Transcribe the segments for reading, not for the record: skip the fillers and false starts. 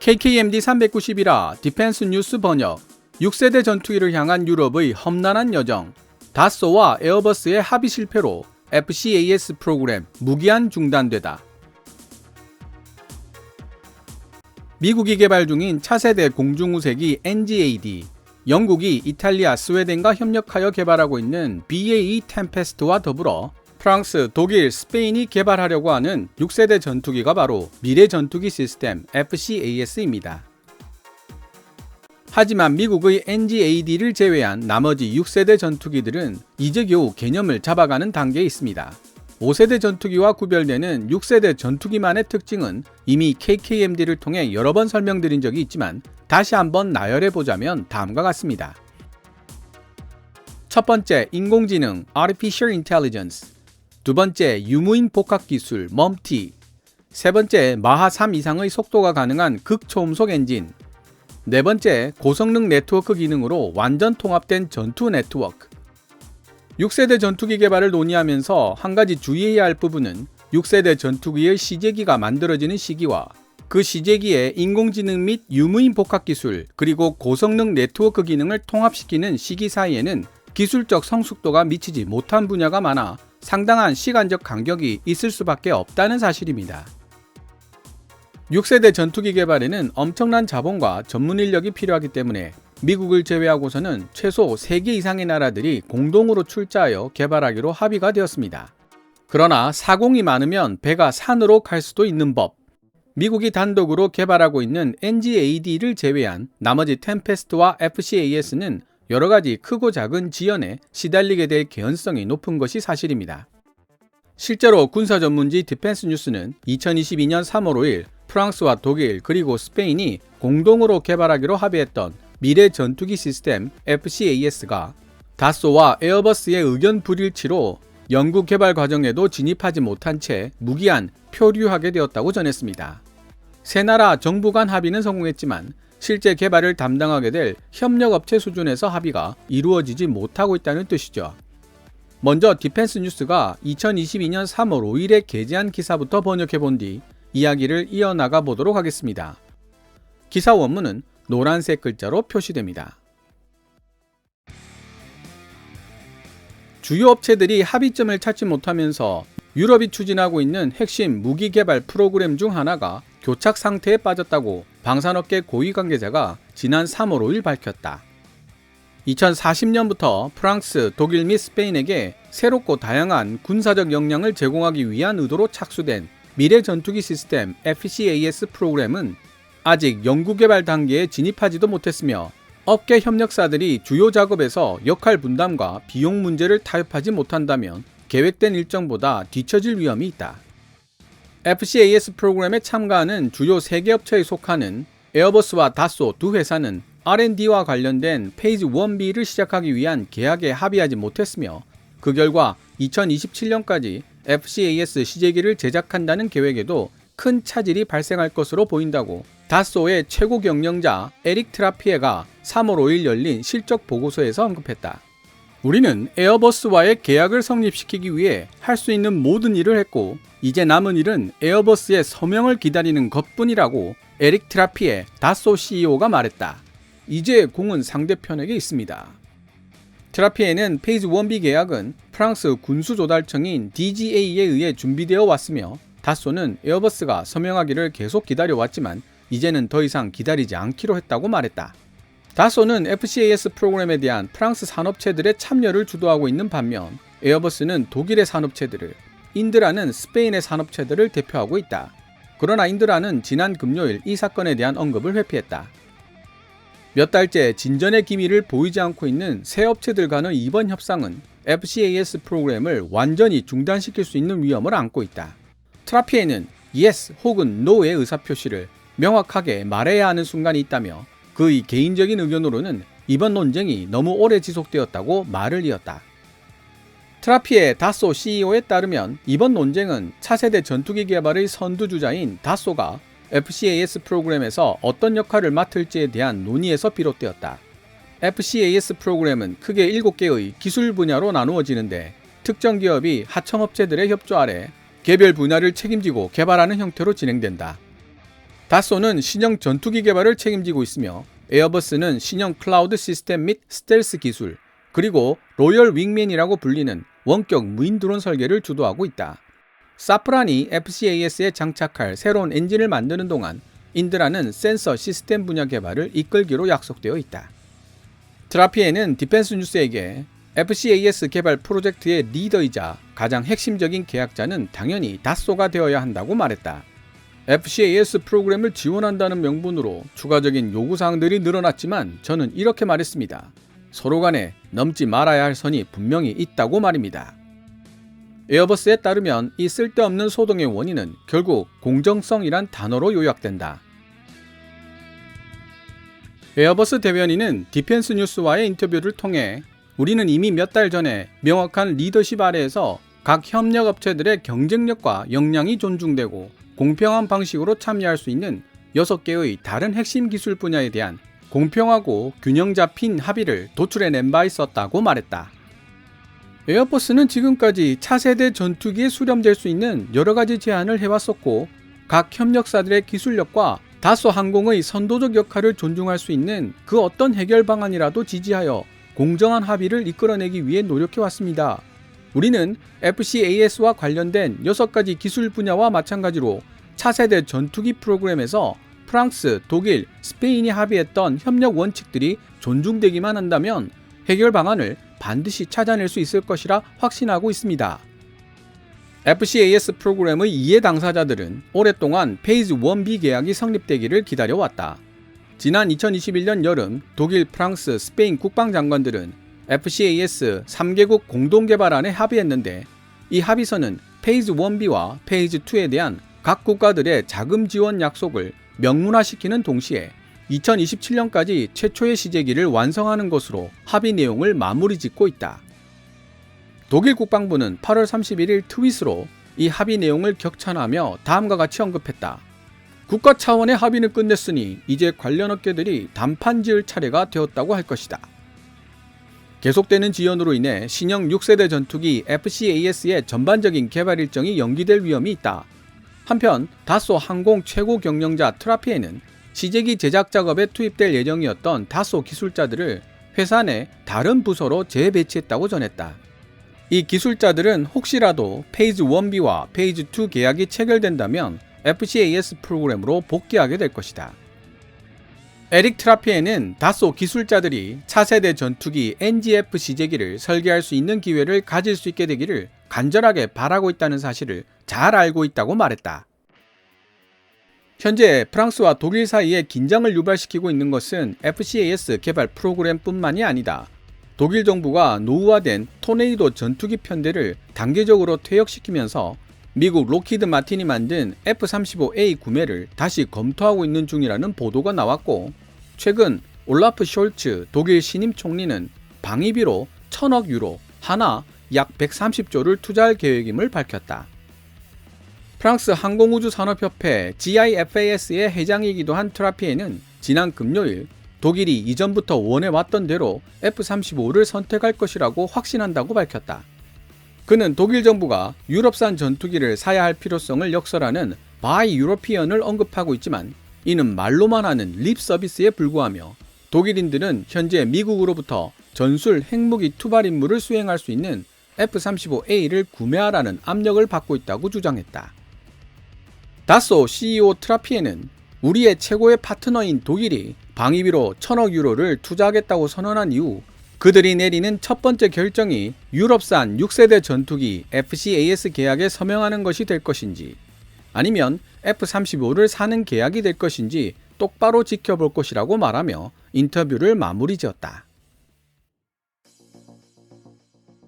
KKMD 391화 디펜스 뉴스 번역 6세대 전투기를 향한 유럽의 험난한 여정 다쏘와 에어버스의 합의 실패로 FCAS 프로그램 무기한 중단되다. 미국이 개발 중인 차세대 공중우세기 NGAD, 영국이 이탈리아, 스웨덴과 협력하여 개발하고 있는 BAE 템페스트와 더불어 프랑스, 독일, 스페인이 개발하려고 하는 6세대 전투기가 바로 미래 전투기 시스템 FCAS입니다. 하지만 미국의 NGAD를 제외한 나머지 6세대 전투기들은 이제 겨우 개념을 잡아가는 단계에 있습니다. 5세대 전투기와 구별되는 6세대 전투기만의 특징은 이미 KKMD를 통해 여러 번 설명드린 적이 있지만 다시 한번 나열해보자면 다음과 같습니다. 첫 번째, 인공지능 Artificial Intelligence. 두 번째, 유무인 복합기술 MUMT. 세 번째, 마하 3 이상의 속도가 가능한 극초음속 엔진. 네 번째, 고성능 네트워크 기능으로 완전 통합된 전투 네트워크. 6세대 전투기 개발을 논의하면서 한 가지 주의해야 할 부분은 6세대 전투기의 시제기가 만들어지는 시기와 그 시제기에 인공지능 및 유무인 복합기술 그리고 고성능 네트워크 기능을 통합시키는 시기 사이에는 기술적 성숙도가 미치지 못한 분야가 많아 상당한 시간적 간격이 있을 수밖에 없다는 사실입니다. 6세대 전투기 개발에는 엄청난 자본과 전문 인력이 필요하기 때문에 미국을 제외하고서는 최소 3개 이상의 나라들이 공동으로 출자하여 개발하기로 합의가 되었습니다. 그러나 사공이 많으면 배가 산으로 갈 수도 있는 법. 미국이 단독으로 개발하고 있는 NGAD를 제외한 나머지 템페스트와 FCAS는 여러가지 크고 작은 지연에 시달리게 될 개연성이 높은 것이 사실입니다. 실제로 군사 전문지 디펜스 뉴스는 2022년 3월 5일 프랑스와 독일 그리고 스페인이 공동으로 개발하기로 합의했던 미래 전투기 시스템 FCAS가 다쏘와 에어버스의 의견 불일치로 연구 개발 과정에도 진입하지 못한 채 무기한 표류하게 되었다고 전했습니다. 세 나라 정부 간 합의는 성공했지만 실제 개발을 담당하게 될 협력업체 수준에서 합의가 이루어지지 못하고 있다는 뜻이죠. 먼저 디펜스 뉴스가 2022년 3월 5일에 게재한 기사부터 번역해 본 뒤 이야기를 이어나가 보도록 하겠습니다. 기사 원문은 노란색 글자로 표시됩니다. 주요 업체들이 합의점을 찾지 못하면서 유럽이 추진하고 있는 핵심 무기 개발 프로그램 중 하나가 교착 상태에 빠졌다고 방산업계 고위 관계자가 지난 3월 5일 밝혔다. 2040년부터 프랑스, 독일 및 스페인에게 새롭고 다양한 군사적 역량을 제공하기 위한 의도로 착수된 미래 전투기 시스템 FCAS 프로그램은 아직 연구 개발 단계에 진입하지도 못했으며 업계 협력사들이 주요 작업에서 역할 분담과 비용 문제를 타협하지 못한다면 계획된 일정보다 뒤처질 위험이 있다. FCAS 프로그램에 참가하는 주요 3개 업체에 속하는 에어버스와 다쏘 두 회사는 R&D와 관련된 페이지 1B를 시작하기 위한 계약에 합의하지 못했으며 그 결과 2027년까지 FCAS 시제기를 제작한다는 계획에도 큰 차질이 발생할 것으로 보인다고 다쏘의 최고 경영자 에릭 트라피에가 3월 5일 열린 실적 보고서에서 언급했다. 우리는 에어버스와의 계약을 성립시키기 위해 할 수 있는 모든 일을 했고 이제 남은 일은 에어버스의 서명을 기다리는 것뿐이라고 에릭 트라피에 다쏘 CEO가 말했다. 이제 공은 상대편에게 있습니다. 트라피에는 페이즈 1B 계약은 프랑스 군수조달청인 DGA에 의해 준비되어 왔으며 다쏘는 에어버스가 서명하기를 계속 기다려왔지만 이제는 더 이상 기다리지 않기로 했다고 말했다. 다쏘는 FCAS 프로그램에 대한 프랑스 산업체들의 참여를 주도하고 있는 반면 에어버스는 독일의 산업체들을, 인드라는 스페인의 산업체들을 대표하고 있다. 그러나 인드라는 지난 금요일 이 사건에 대한 언급을 회피했다. 몇 달째 진전의 기미를 보이지 않고 있는 새 업체들 간의 이번 협상은 FCAS 프로그램을 완전히 중단시킬 수 있는 위험을 안고 있다. 트라피에는 yes 혹은 no의 의사표시를 명확하게 말해야 하는 순간이 있다며 그의 개인적인 의견으로는 이번 논쟁이 너무 오래 지속되었다고 말을 이었다. 트라피에 다쏘 CEO에 따르면 이번 논쟁은 차세대 전투기 개발의 선두주자인 다쏘가 FCAS 프로그램에서 어떤 역할을 맡을지에 대한 논의에서 비롯되었다. FCAS 프로그램은 크게 7개의 기술 분야로 나누어지는데 특정 기업이 하청업체들의 협조 아래 개별 분야를 책임지고 개발하는 형태로 진행된다. 다소는 신형 전투기 개발을 책임지고 있으며 에어버스는 신형 클라우드 시스템 및 스텔스 기술, 그리고 로열 윙맨이라고 불리는 원격 무인 드론 설계를 주도하고 있다. 사프란이 FCAS에 장착할 새로운 엔진을 만드는 동안 인드라는 센서 시스템 분야 개발을 이끌기로 약속되어 있다. 트라피에는 디펜스 뉴스에게 FCAS 개발 프로젝트의 리더이자 가장 핵심적인 계약자는 당연히 다소가 되어야 한다고 말했다. FCAS 프로그램을 지원한다는 명분으로 추가적인 요구사항들이 늘어났지만 저는 이렇게 말했습니다. 서로 간에 넘지 말아야 할 선이 분명히 있다고 말입니다. 에어버스에 따르면 이 쓸데없는 소동의 원인은 결국 공정성이란 단어로 요약된다. 에어버스 대변인은 디펜스 뉴스와의 인터뷰를 통해 우리는 이미 몇 달 전에 명확한 리더십 아래에서 각 협력업체들의 경쟁력과 역량이 존중되고 공평한 방식으로 참여할 수 있는 6개의 다른 핵심 기술 분야에 대한 공평하고 균형 잡힌 합의를 도출해낸 바 있었다고 말했다. 에어버스는 지금까지 차세대 전투기에 수렴될 수 있는 여러 가지 제안을 해왔었고 각 협력사들의 기술력과 다소 항공의 선도적 역할을 존중할 수 있는 그 어떤 해결 방안이라도 지지하여 공정한 합의를 이끌어내기 위해 노력해왔습니다. 우리는 FCAS와 관련된 6가지 기술 분야와 마찬가지로 차세대 전투기 프로그램에서 프랑스, 독일, 스페인이 합의했던 협력 원칙들이 존중되기만 한다면 해결 방안을 반드시 찾아낼 수 있을 것이라 확신하고 있습니다. FCAS 프로그램의 이해 당사자들은 오랫동안 페이즈 1B 계약이 성립되기를 기다려왔다. 지난 2021년 여름 독일, 프랑스, 스페인 국방장관들은 FCAS 3개국 공동개발안에 합의했는데 이 합의서는 페이즈 1B와 페이즈 2에 대한 각 국가들의 자금 지원 약속을 명문화시키는 동시에 2027년까지 최초의 시제기를 완성하는 것으로 합의 내용을 마무리 짓고 있다. 독일 국방부는 8월 31일 트윗으로 이 합의 내용을 격찬하며 다음과 같이 언급했다. 국가 차원의 합의는 끝냈으니 이제 관련 업계들이 단판 지을 차례가 되었다고 할 것이다. 계속되는 지연으로 인해 신형 6세대 전투기 FCAS의 전반적인 개발 일정이 연기될 위험이 있다. 한편 다소 항공 최고 경영자 트라피에는 시제기 제작 작업에 투입될 예정이었던 다소 기술자들을 회사 내 다른 부서로 재배치했다고 전했다. 이 기술자들은 혹시라도 페이즈 1B와 페이즈 2 계약이 체결된다면 FCAS 프로그램으로 복귀하게 될 것이다. 에릭 트라피에는 다소 기술자들이 차세대 전투기 NGF 시제기를 설계할 수 있는 기회를 가질 수 있게 되기를 간절하게 바라고 있다는 사실을 잘 알고 있다고 말했다. 현재 프랑스와 독일 사이에 긴장을 유발시키고 있는 것은 FCAS 개발 프로그램뿐만이 아니다. 독일 정부가 노후화된 토네이도 전투기 편대를 단계적으로 퇴역시키면서 미국 록히드 마틴이 만든 F-35A 구매를 다시 검토하고 있는 중이라는 보도가 나왔고 최근 올라프 숄츠 독일 신임 총리는 방위비로 1000억 유로, 하나 약 130조를 투자할 계획임을 밝혔다. 프랑스 항공우주산업협회 GIFAS의 회장이기도 한 트라피에는 지난 금요일 독일이 이전부터 원해왔던 대로 F-35를 선택할 것이라고 확신한다고 밝혔다. 그는 독일 정부가 유럽산 전투기를 사야 할 필요성을 역설하는 바이 유로피언을 언급하고 있지만 이는 말로만 하는 립 서비스에 불과하며 독일인들은 현재 미국으로부터 전술 핵무기 투발 임무를 수행할 수 있는 F-35A를 구매하라는 압력을 받고 있다고 주장했다. 다소 CEO 트라피에는 우리의 최고의 파트너인 독일이 방위비로 1000억 유로를 투자하겠다고 선언한 이후 그들이 내리는 첫 번째 결정이 유럽산 6세대 전투기 FCAS 계약에 서명하는 것이 될 것인지 아니면 F-35를 사는 계약이 될 것인지 똑바로 지켜볼 것이라고 말하며 인터뷰를 마무리 지었다.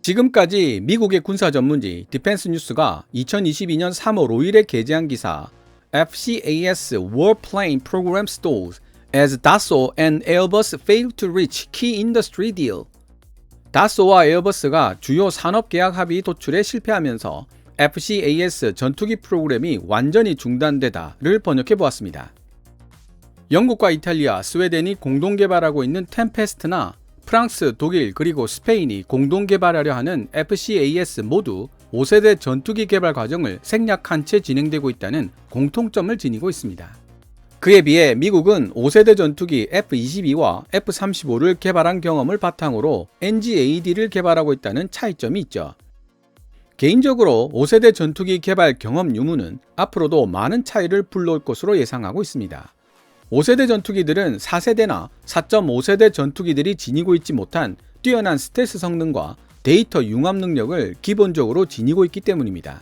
지금까지 미국의 군사 전문지 디펜스 뉴스가 2022년 3월 5일에 게재한 기사 FCAS Warplane Program Stalls as Dassault and Airbus fail to reach key industry deal. 다소와 에어버스가 주요 산업 계약 합의 도출에 실패하면서 FCAS 전투기 프로그램이 완전히 중단되다를 번역해 보았습니다. 영국과 이탈리아, 스웨덴이 공동 개발하고 있는 템페스트나 프랑스, 독일 그리고 스페인이 공동 개발하려 하는 FCAS 모두 5세대 전투기 개발 과정을 생략한 채 진행되고 있다는 공통점을 지니고 있습니다. 그에 비해 미국은 5세대 전투기 F-22와 F-35를 개발한 경험을 바탕으로 NGAD를 개발하고 있다는 차이점이 있죠. 개인적으로 5세대 전투기 개발 경험 유무는 앞으로도 많은 차이를 불러올 것으로 예상하고 있습니다. 5세대 전투기들은 4세대나 4.5세대 전투기들이 지니고 있지 못한 뛰어난 스텔스 성능과 데이터 융합 능력을 기본적으로 지니고 있기 때문입니다.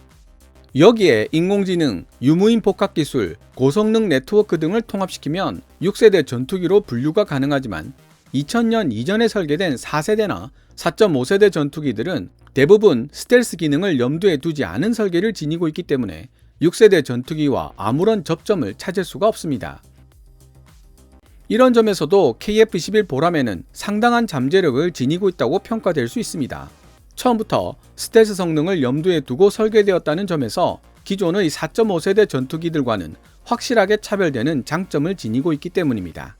여기에 인공지능, 유무인 복합기술, 고성능 네트워크 등을 통합시키면 6세대 전투기로 분류가 가능하지만 2000년 이전에 설계된 4세대나 4.5세대 전투기들은 대부분 스텔스 기능을 염두에 두지 않은 설계를 지니고 있기 때문에 6세대 전투기와 아무런 접점을 찾을 수가 없습니다. 이런 점에서도 KF-21 보라매는 상당한 잠재력을 지니고 있다고 평가될 수 있습니다. 처음부터 스텔스 성능을 염두에 두고 설계되었다는 점에서 기존의 4.5세대 전투기들과는 확실하게 차별되는 장점을 지니고 있기 때문입니다.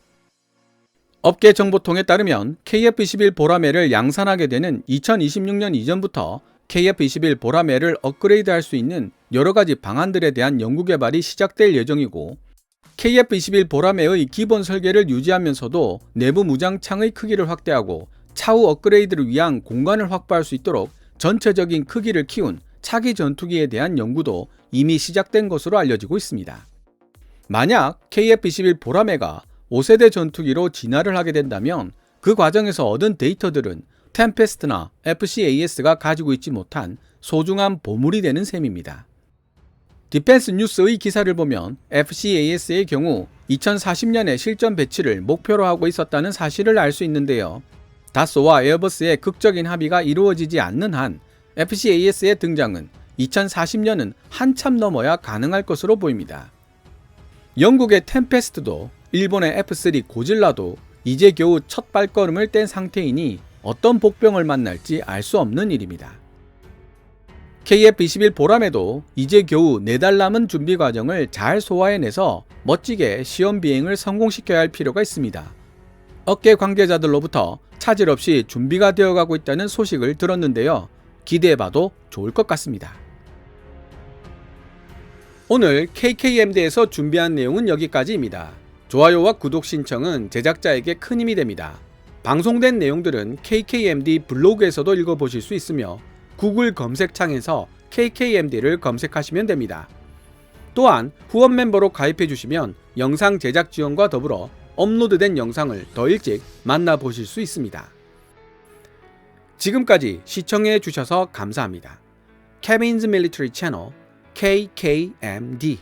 업계 정보통에 따르면 KF-21 보라매를 양산하게 되는 2026년 이전부터 KF-21 보라매를 업그레이드할 수 있는 여러가지 방안들에 대한 연구개발이 시작될 예정이고, KF-21 보라매의 기본 설계를 유지하면서도 내부 무장창의 크기를 확대하고 차후 업그레이드를 위한 공간을 확보할 수 있도록 전체적인 크기를 키운 차기 전투기에 대한 연구도 이미 시작된 것으로 알려지고 있습니다. 만약 KF-21 보라매가 5세대 전투기로 진화를 하게 된다면 그 과정에서 얻은 데이터들은 템페스트나 FCAS가 가지고 있지 못한 소중한 보물이 되는 셈입니다. 디펜스 뉴스의 기사를 보면 FCAS의 경우 2040년에 실전 배치를 목표로 하고 있었다는 사실을 알 수 있는데요. 다소와 에어버스의 극적인 합의가 이루어지지 않는 한 FCAS의 등장은 2040년은 한참 넘어야 가능할 것으로 보입니다. 영국의 템페스트도 일본의 F3 고질라도 이제 겨우 첫 발걸음을 뗀 상태이니 어떤 복병을 만날지 알 수 없는 일입니다. KF-21 보라매도 이제 겨우 4달 남은 준비 과정을 잘 소화해내서 멋지게 시험 비행을 성공시켜야 할 필요가 있습니다. 업계 관계자들로부터 차질 없이 준비가 되어가고 있다는 소식을 들었는데요. 기대해봐도 좋을 것 같습니다. 오늘 KKMD에서 준비한 내용은 여기까지입니다. 좋아요와 구독 신청은 제작자에게 큰 힘이 됩니다. 방송된 내용들은 KKMD 블로그에서도 읽어보실 수 있으며 구글 검색창에서 KKMD를 검색하시면 됩니다. 또한 후원 멤버로 가입해 주시면 영상 제작 지원과 더불어 업로드된 영상을 더 일찍 만나보실 수 있습니다. 지금까지 시청해 주셔서 감사합니다. Kevin's Military Channel KKMD